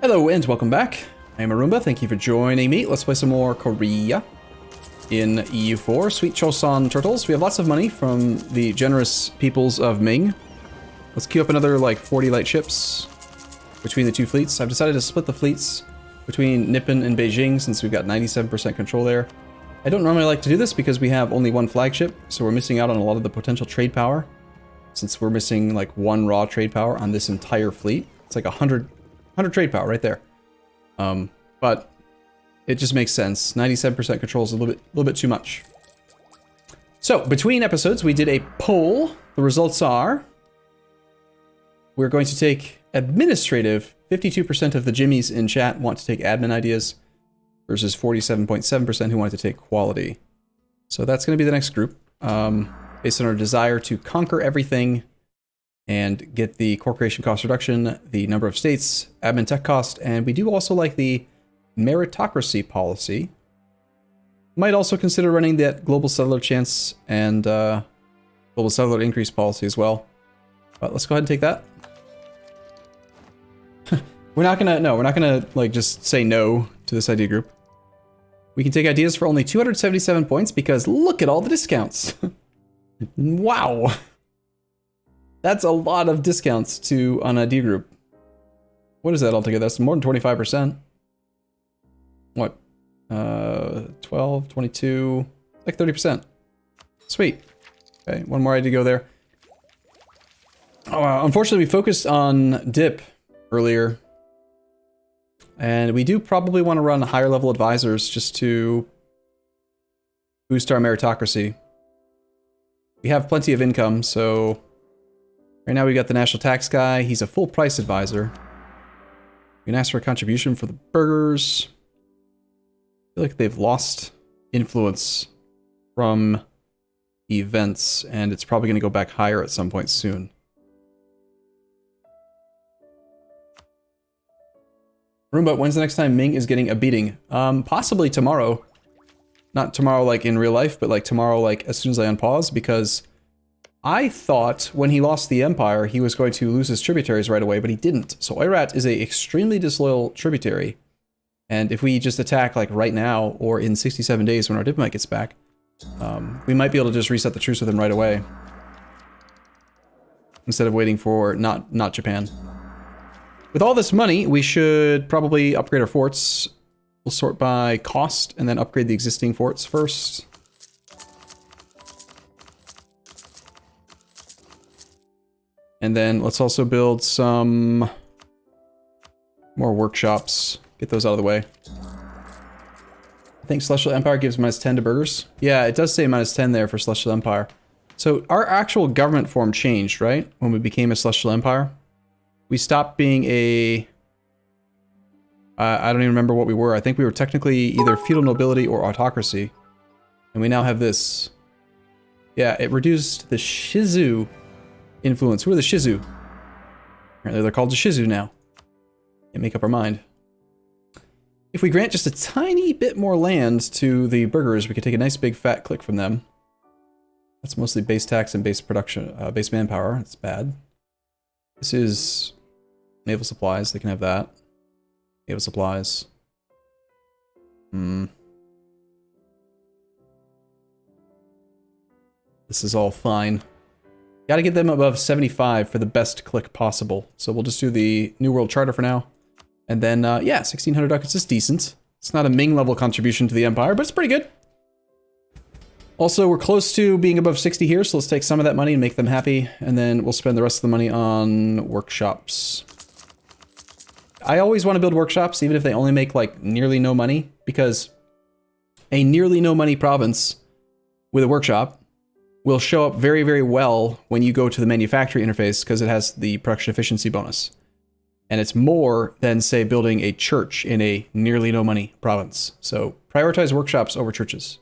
Hello and welcome back. I am Arumba. Thank you for joining me. Let's play some more Korea in EU4. Sweet Choson turtles. We have lots of money from the generous peoples of Ming. Let's queue up another like 40 light ships between the two fleets. I've decided to split the fleets between Nippon and Beijing since we've got 97% control there. I don't normally like to do this because we have only one flagship, so we're missing out on a lot of the potential trade power since we're missing like one raw trade power on this entire fleet. It's like 100 trade power right there. But it just makes sense. 97% control is a little bit too much. So between episodes, we did a poll. The results are we're going to take administrative. 52% of the Jimmies in chat want to take admin ideas versus 47.7% who wanted to take quality. So that's going to be the next group, based on our desire to conquer everything and get the corporation cost reduction, the number of states, admin tech cost, and we do also like the meritocracy policy. Might also consider running that global settler chance and global settler increase policy as well. But let's go ahead and take that. we're not gonna like just say no to this idea group. We can take ideas for only 277 points because look at all the discounts. Wow. That's a lot of discounts to an idea group. What is that altogether? That's more than 25%. What? 12, 22, like 30%. Sweet. Okay, one more idea to go there. Oh, unfortunately, we focused on dip earlier. And we do probably want to run higher level advisors just to boost our meritocracy. We have plenty of income, so right now we got the national tax guy. He's a full price advisor. We can ask for a contribution for the burgers. I feel like they've lost influence from events, and it's probably going to go back higher at some point soon. Arumba, when's the next time Ming is getting a beating? Possibly tomorrow. Not tomorrow like in real life, but like tomorrow like as soon as I unpause, because I thought when he lost the empire, he was going to lose his tributaries right away, but he didn't. So Oirat is a extremely disloyal tributary. And if we just attack like right now or in 67 days when our diplomat gets back, we might be able to just reset the truce with him right away. Instead of waiting for not Japan. With all this money, we should probably upgrade our forts. We'll sort by cost and then upgrade the existing forts first. And then let's also build some more workshops. Get those out of the way. I think Celestial Empire gives -10 to burgers. Yeah, it does say -10 there for Celestial Empire. So our actual government form changed, right? When we became a Celestial Empire. We stopped being a... I don't even remember what we were. I think we were technically either feudal nobility or autocracy. And we now have this. Yeah, it reduced the Shizu influence. Who are the Shizu? Apparently they're called the Shizu now. Can't make up our mind. If we grant just a tiny bit more land to the burgers, we could take a nice big fat click from them. That's mostly base tax and base production, base manpower. That's bad. This is naval supplies. They can have that. Naval supplies. This is all fine. Gotta get them above 75 for the best click possible. So we'll just do the New World Charter for now. And then, yeah, 1,600 ducats is decent. It's not a Ming level contribution to the Empire, but it's pretty good. Also, we're close to being above 60 here, so let's take some of that money and make them happy. And then we'll spend the rest of the money on workshops. I always want to build workshops, even if they only make, like, nearly no money. Because a nearly no money province with a workshop will show up very, very well when you go to the manufacturing interface because it has the production efficiency bonus. And it's more than, say, building a church in a nearly no money province. So prioritize workshops over churches.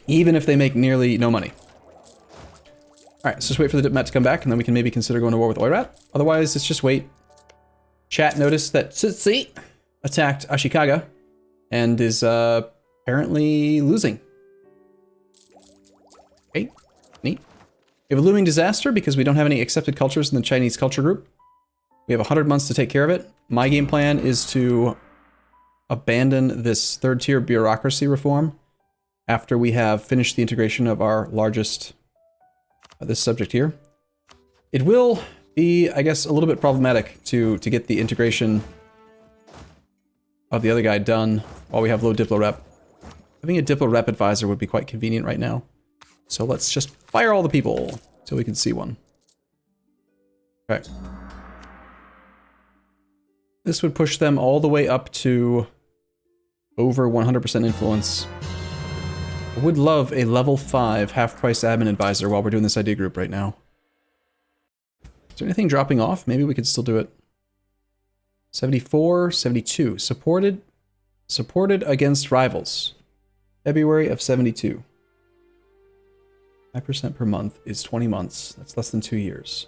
Even if they make nearly no money. Alright, so just wait for the diplomat to come back and then we can maybe consider going to war with Oirat. Otherwise, let's just wait. Chat noticed that Tsutsi attacked Ashikaga and is apparently losing. Okay, neat. We have a looming disaster because we don't have any accepted cultures in the Chinese culture group. We have 100 months to take care of it. My game plan is to abandon this third tier bureaucracy reform after we have finished the integration of our largest, this subject here. It will be, I guess, a little bit problematic to get the integration of the other guy done while we have low Diplo rep. Having a Diplo rep advisor would be quite convenient right now. So let's just fire all the people till we can see one. Okay. This would push them all the way up to over 100% influence. I would love a level 5 half-price admin advisor while we're doing this idea group right now. Is there anything dropping off? Maybe we could still do it. 74, 72. Supported against rivals. February of 72. 5% per month is 20 months. That's less than 2 years.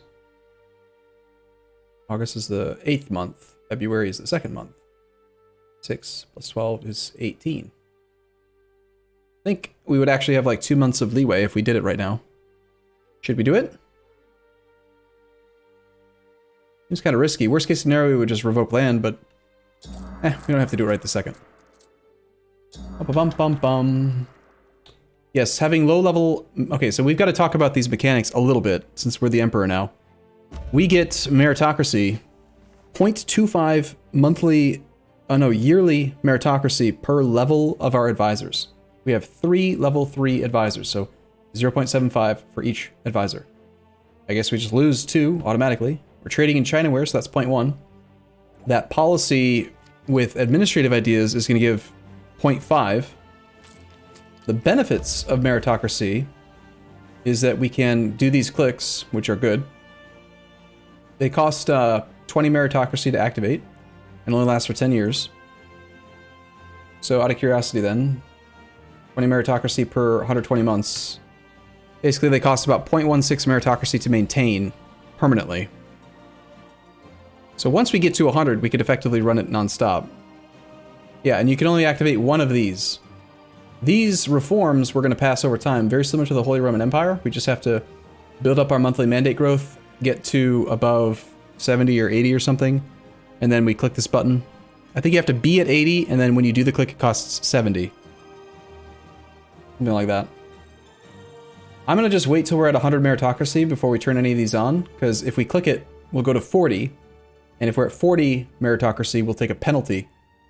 August is the 8th month. February is the 2nd month. 6 plus 12 is 18. I think we would actually have like 2 months of leeway if we did it right now. Should we do it? Seems kind of risky. Worst case scenario, we would just revoke land, but we don't have to do it right this second. Bum. Yes, having low level... Okay, so we've got to talk about these mechanics a little bit, since we're the emperor now. We get meritocracy, 0.25 monthly... Oh no, yearly meritocracy per level of our advisors. We have 3 level 3 advisors, so 0.75 for each advisor. I guess we just lose 2 automatically. We're trading in Chinaware, so that's 0.1. That policy with administrative ideas is going to give 0.5. The benefits of meritocracy is that we can do these clicks, which are good. They cost 20 meritocracy to activate and only last for 10 years. So out of curiosity then, 20 meritocracy per 120 months. Basically they cost about 0.16 meritocracy to maintain permanently. So once we get to 100, we could effectively run it non-stop. Yeah, and you can only activate one of these. These reforms we're going to pass over time, very similar to the Holy Roman Empire. We just have to build up our monthly mandate growth, get to above 70 or 80 or something, and then we click this button. I think you have to be at 80, and then when you do the click, it costs 70. Something like that. I'm going to just wait till we're at 100 meritocracy before we turn any of these on, because if we click it, we'll go to 40, and if we're at 40 meritocracy, we'll take a penalty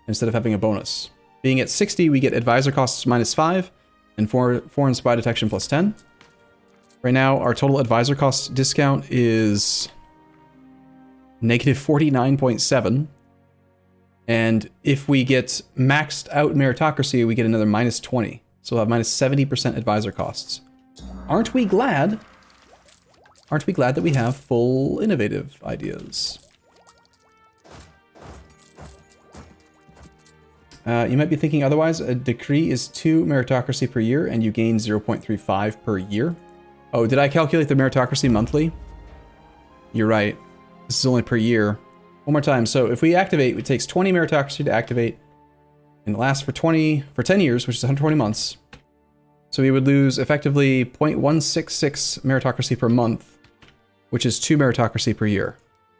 instead of having a bonus. Being at 60, we get advisor costs -5 and foreign spy detection +10. Right now, our total advisor cost discount is -49.7. And if we get maxed out meritocracy, we get another -20. So we'll have -70% advisor costs. Aren't we glad? Aren't we glad that we have full innovative ideas? You might be thinking otherwise. A decree is 2 meritocracy per year, and you gain 0.35 per year. Oh, did I calculate the meritocracy monthly? You're right. This is only per year. One more time. So if we activate, it takes 20 meritocracy to activate, and it lasts for 10 years, which is 120 months. So we would lose effectively 0.166 meritocracy per month, which is 2 meritocracy per year.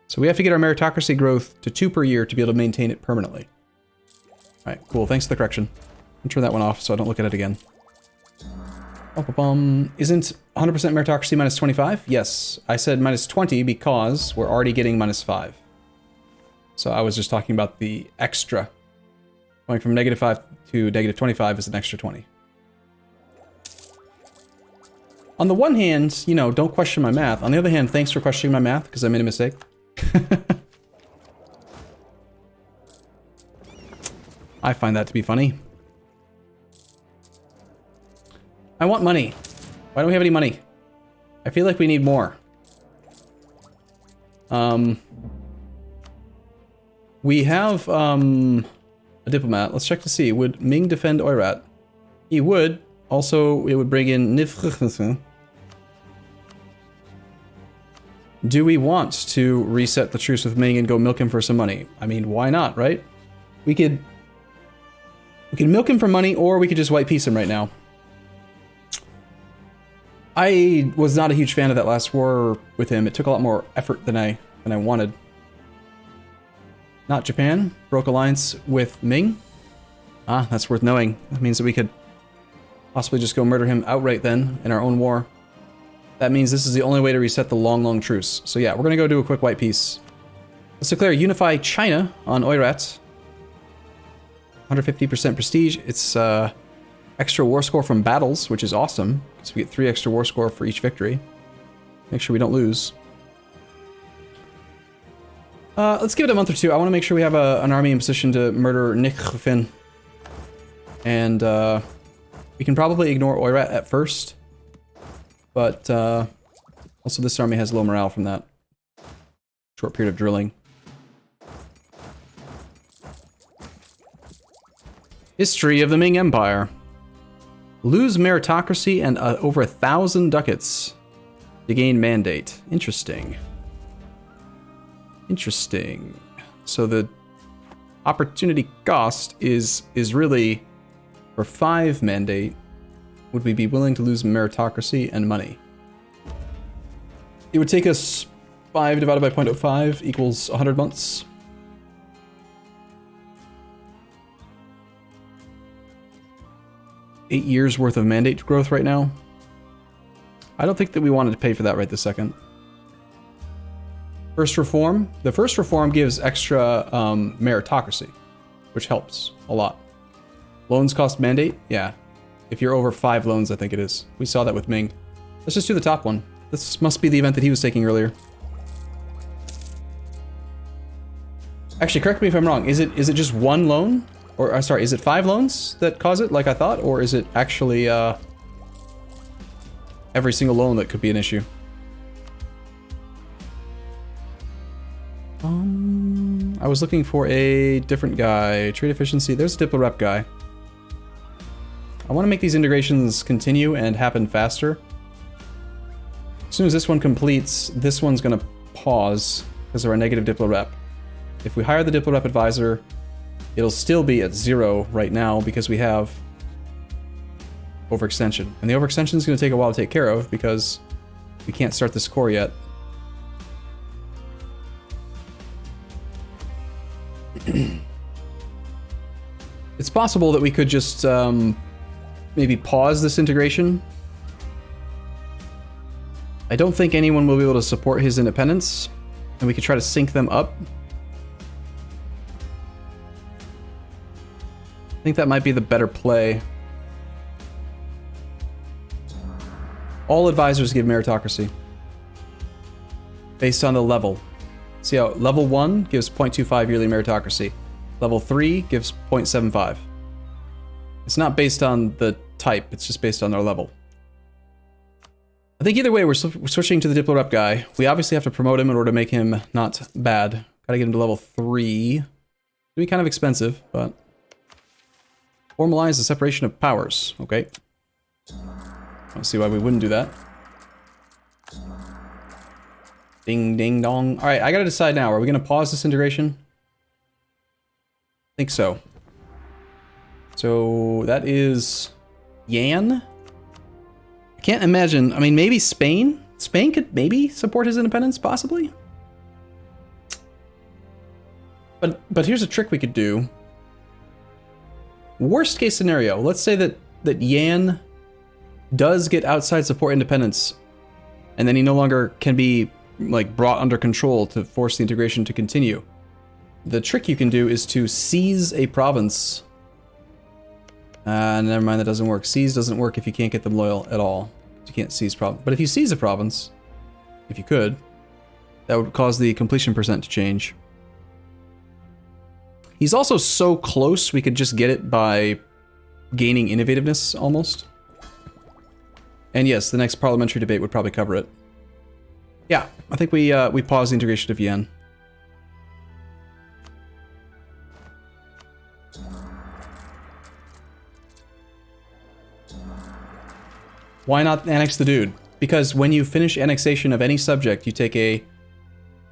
So we have to get our meritocracy growth to 2 per year to be able to maintain it permanently. Alright, cool. Thanks for the correction. I'll turn that one off so I don't look at it again. Isn't 100% meritocracy -25? Yes, I said -20 because we're already getting -5. So I was just talking about the extra. Going from -5 to -25 is an extra 20. On the one hand, you know, don't question my math. On the other hand, thanks for questioning my math because I made a mistake. I find that to be funny. I want money. Why don't we have any money? I feel like we need more. We have a diplomat. Let's check to see. Would Ming defend Oirat? He would. Also, it would bring in Nifr. Do we want to reset the truce with Ming and go milk him for some money? I mean, why not, right? We could milk him for money, or we could just white peace him right now. I was not a huge fan of that last war with him. It took a lot more effort than I wanted. Not Japan. Broke alliance with Ming. Ah, that's worth knowing. That means that we could possibly just go murder him outright then in our own war. That means this is the only way to reset the long, long truce. So yeah, we're gonna go do a quick white peace. Let's declare Unify China on Oirat. 150% prestige. It's extra war score from battles, which is awesome. So we get 3 extra war score for each victory. Make sure we don't lose. Let's give it a month or two. I want to make sure we have an army in position to murder Nick Fin. And we can probably ignore Oirat at first. But also this army has low morale from that short period of drilling. History of the Ming Empire. Lose meritocracy and over 1,000 ducats to gain mandate. Interesting. Interesting. So the opportunity cost is really for 5 mandate. Would we be willing to lose meritocracy and money? It would take us 5 divided by 0.05 equals 100 months. $8 years worth of mandate growth right now. I don't think that we wanted to pay for that right this second. First reform. The first reform gives extra meritocracy, which helps a lot. Loans cost mandate? Yeah. If you're over 5 loans, I think it is. We saw that with Ming. Let's just do the top one. This must be the event that he was taking earlier. Actually, correct me if I'm wrong. Is it just 1 loan? Or, sorry, is it 5 loans that cause it, like I thought? Or is it actually, every single loan that could be an issue? I was looking for a different guy. Trade efficiency. There's a Diplo Rep guy. I want to make these integrations continue and happen faster. As soon as this one completes, this one's going to pause because of our negative Diplo Rep. If we hire the Diplo Rep advisor, it'll still be at 0 right now because we have overextension. And the overextension is going to take a while to take care of because we can't start this core yet. It's possible that we could just maybe pause this integration. I don't think anyone will be able to support his independence, and we could try to sync them up. I think that might be the better play. All advisors give meritocracy based on the level. See how level 1 gives 0.25 yearly meritocracy. Level 3 gives 0.75. It's not based on the type, it's just based on their level. I think either way, we're switching to the Diplo Rep guy. We obviously have to promote him in order to make him not bad. Gotta get him to level 3. It'll be kind of expensive, but... Formalize the separation of powers. Okay. I don't see why we wouldn't do that. Ding, ding, dong. Alright, I gotta decide now. Are we gonna pause this integration? I think so. So, that is... Yan? I can't imagine. I mean, maybe Spain? Spain could maybe support his independence, possibly? But here's a trick we could do. Worst case scenario, let's say that Yan does get outside support independence, and then he no longer can be like brought under control to force the integration to continue. The trick you can do is to seize a province. Never mind, that doesn't work. Seize doesn't work if you can't get them loyal at all. You can't seize province. But if you seize a province, if you could, that would cause the completion percent to change. He's also so close, we could just get it by gaining innovativeness, almost. And yes, the next parliamentary debate would probably cover it. Yeah, I think we pause the integration of Yen. Why not annex the dude? Because when you finish annexation of any subject, you take a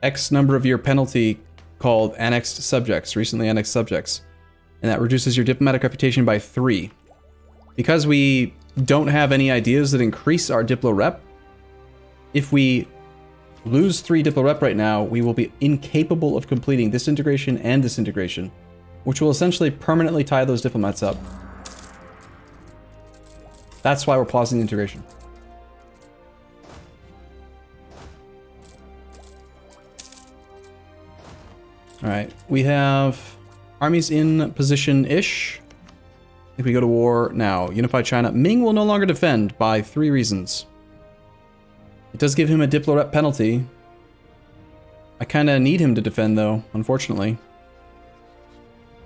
X number of year penalty called annexed subjects, recently annexed subjects. And that reduces your diplomatic reputation by 3. Because we don't have any ideas that increase our Diplo rep, if we lose 3 Diplo Rep right now, we will be incapable of completing this integration and this integration, which will essentially permanently tie those diplomats up. That's why we're pausing the integration. Alright, we have armies in position-ish. If we go to war now, unify China. Ming will no longer defend by 3 reasons. It does give him a Diplo Rep penalty. I kind of need him to defend, though, unfortunately.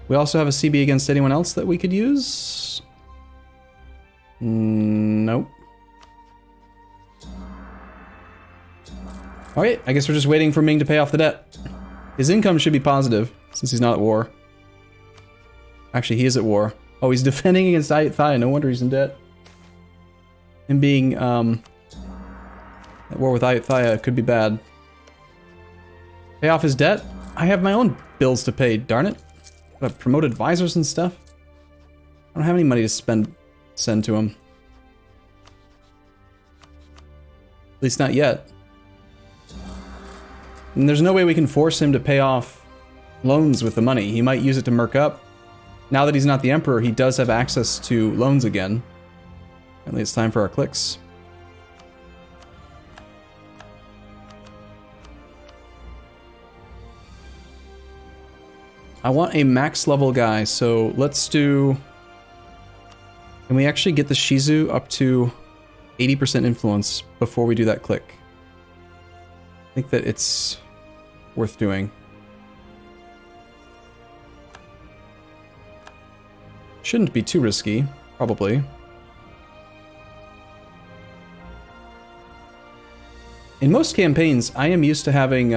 We also have a CB against anyone else that we could use. Nope. Alright, I guess we're just waiting for Ming to pay off the debt. His income should be positive, since he's not at war. Actually, he is at war. Oh, he's defending against Thai. No wonder he's in debt. Him being, at war with Thai could be bad. Pay off his debt? I have my own bills to pay, darn it. Gotta promote advisors and stuff. I don't have any money to send to him. At least not yet. And there's no way we can force him to pay off loans with the money. He might use it to merc up. Now that he's not the emperor, he does have access to loans again. Apparently it's time for our clicks. I want a max level guy, so let's do... Can we actually get the Shizu up to 80% influence before we do that click? I think that it's worth doing. Shouldn't be too risky, probably. In most campaigns, I am used to having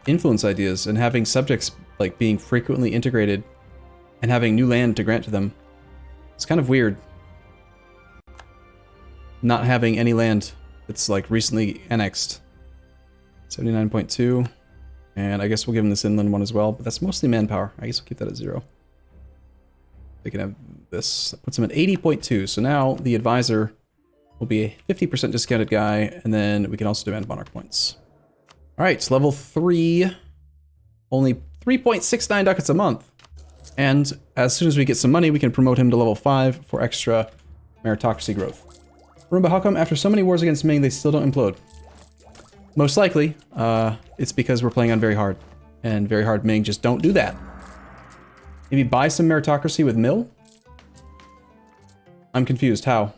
influence ideas and having subjects like being frequently integrated and having new land to grant to them. It's kind of weird not having any land that's like recently annexed. 79.2. And I guess we'll give him this inland one as well, but that's mostly manpower. I guess we'll keep that at 0. They can have this. That puts him at 80.2. So now the advisor will be a 50% discounted guy, and then we can also demand monarch points. All right, level 3. Only 3.69 ducats a month. And as soon as we get some money, we can promote him to level 5 for extra meritocracy growth. Arumba, how come after so many wars against Ming, they still don't implode? Most likely, it's because we're playing on very hard. And very hard Ming just don't do that. Maybe buy some meritocracy with Mill? I'm confused. How?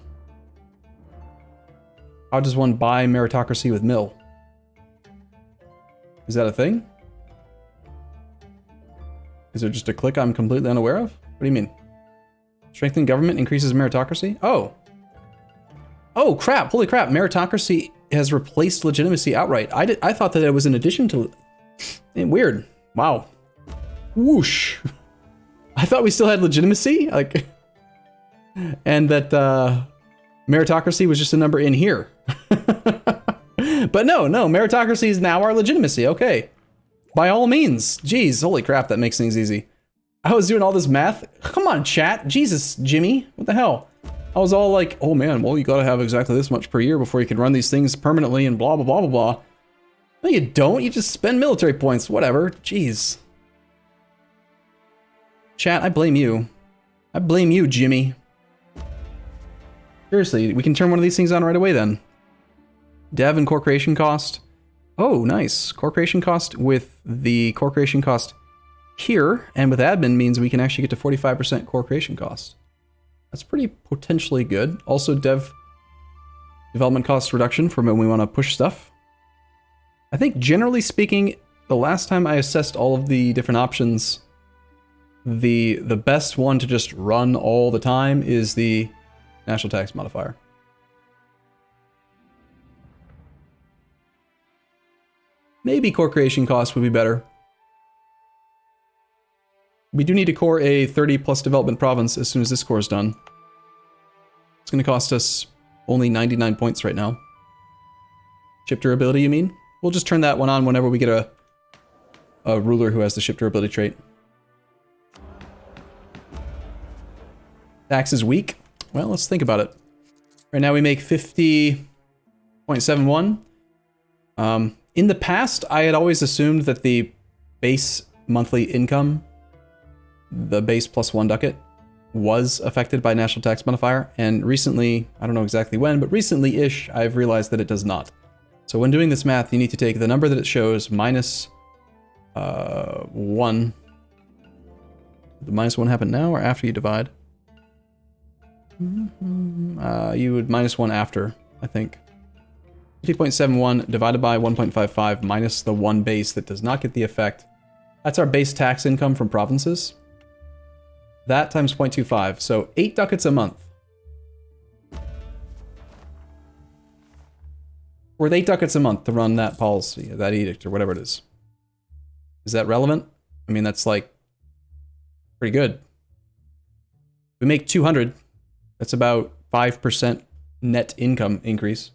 How does one buy meritocracy with Mill? Is that a thing? Is there just a click I'm completely unaware of? What do you mean? Strengthen government increases meritocracy? Oh. Oh, crap. Holy crap. Meritocracy has replaced legitimacy outright. I thought that it was in addition to... Weird. Wow. Whoosh. I thought we still had legitimacy? Like... And that meritocracy was just a number in here. But no, meritocracy is now our legitimacy. Okay. By all means. Jeez, holy crap, that makes things easy. I was doing all this math. Come on, chat. Jesus, Jimmy. What the hell? I was all like, oh man, well, you gotta have exactly this much per year before you can run these things permanently and blah, blah, blah, blah, blah. No, you don't. You just spend military points. Whatever. Jeez. Chat, I blame you. I blame you, Jimmy. Seriously, we can turn one of these things on right away then. Dev and core creation cost. Oh, nice. Core creation cost with the core creation cost here, and with admin means we can actually get to 45% core creation cost. That's pretty potentially good. Also development cost reduction for when we want to push stuff. I think generally speaking, the last time I assessed all of the different options, the best one to just run all the time is the national tax modifier. Maybe core creation cost would be better. We do need to core a 30 plus development province as soon as this core is done. It's going to cost us only 99 points right now. Ship durability, you mean? We'll just turn that one on whenever we get a ruler who has the ship durability trait. Tax is weak? Well, let's think about it. Right now we make 50.71. In the past, I had always assumed that the base monthly income, the base plus 1 ducat, was affected by national tax modifier. And recently, I don't know exactly when, but recently-ish, I've realized that it does not. So when doing this math, you need to take the number that it shows minus 1. The minus 1 happen now or after you divide? You would minus 1 after, I think. 50.71 divided by 1.55 minus the 1 base that does not get the effect. That's our base tax income from provinces. That times 0.25, so 8 ducats a month. Worth 8 ducats a month to run that policy, that edict, or whatever it is. Is that relevant? I mean, that's like pretty good. We make 200. That's about 5% net income increase.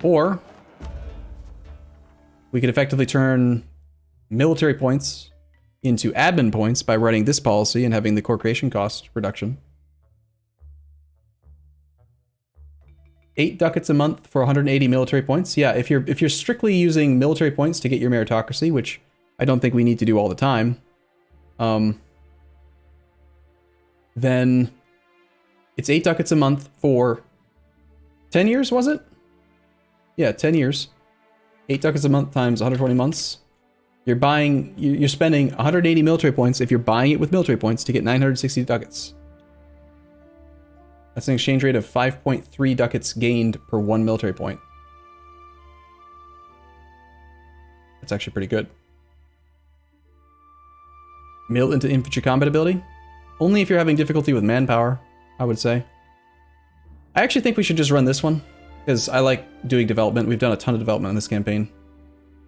Or we could effectively turn military points into admin points by running this policy and having the core creation cost reduction. 8 ducats a month for 180 military points. Yeah, if you're strictly using military points to get your meritocracy, which I don't think we need to do all the time, then it's 8 ducats a month for 10 years, was it? Yeah, 10 years. 8 ducats a month times 120 months. You're spending 180 military points if you're buying it with military points to get 960 ducats. That's an exchange rate of 5.3 ducats gained per 1 military point. That's actually pretty good. Mill into infantry combat ability? Only if you're having difficulty with manpower, I would say. I actually think we should just run this one, because I like doing development. We've done a ton of development in this campaign.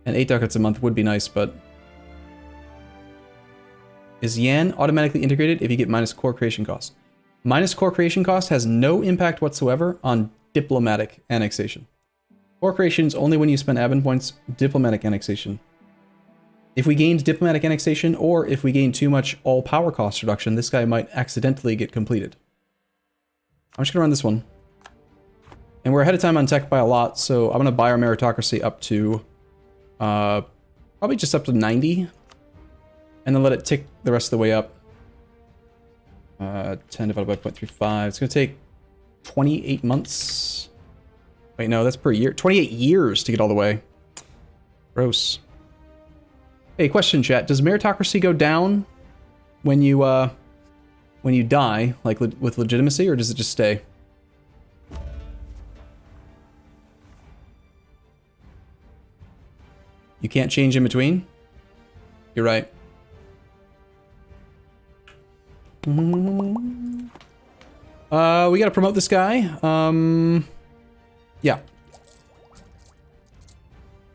And 8 ducats a month would be nice, but... Is Yan automatically integrated if you get minus core creation cost? Minus core creation cost has no impact whatsoever on diplomatic annexation. Core creation is only when you spend admin points, diplomatic annexation. If we gained diplomatic annexation, or if we gained too much all power cost reduction, this guy might accidentally get completed. I'm just gonna run this one. And we're ahead of time on tech by a lot, so I'm gonna buy our meritocracy up to, probably just up to 90. And then let it tick the rest of the way up. 10 divided by 0.35. It's gonna take 28 months. Wait, no, that's per year. 28 years to get all the way. Gross. Hey, question chat. Does meritocracy go down when you die, like with legitimacy, or does it just stay? You can't change in between? You're right. We gotta promote this guy. Yeah.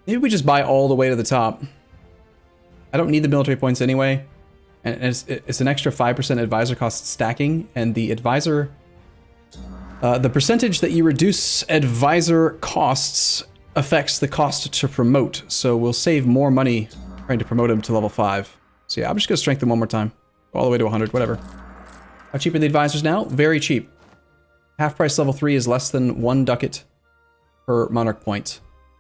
Maybe we just buy all the way to the top. I don't need the military points anyway. And it's an extra 5% advisor cost stacking, and the advisor... the percentage that you reduce advisor costs affects the cost to promote, so we'll save more money trying to promote him to level 5. So yeah, I'm just gonna strengthen one more time. Go all the way to 100, whatever. How cheap are the advisors now? Very cheap. Half price level 3 is less than 1 ducat per monarch point.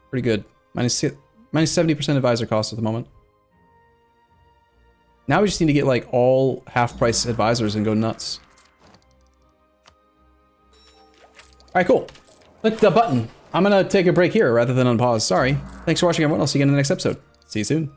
Pretty good. Minus 70% advisor cost at the moment. Now we just need to get like all half price advisors and go nuts. Alright, cool. Click the button. I'm gonna take a break here rather than unpause. Sorry. Thanks for watching, everyone. I'll see you again in the next episode. See you soon.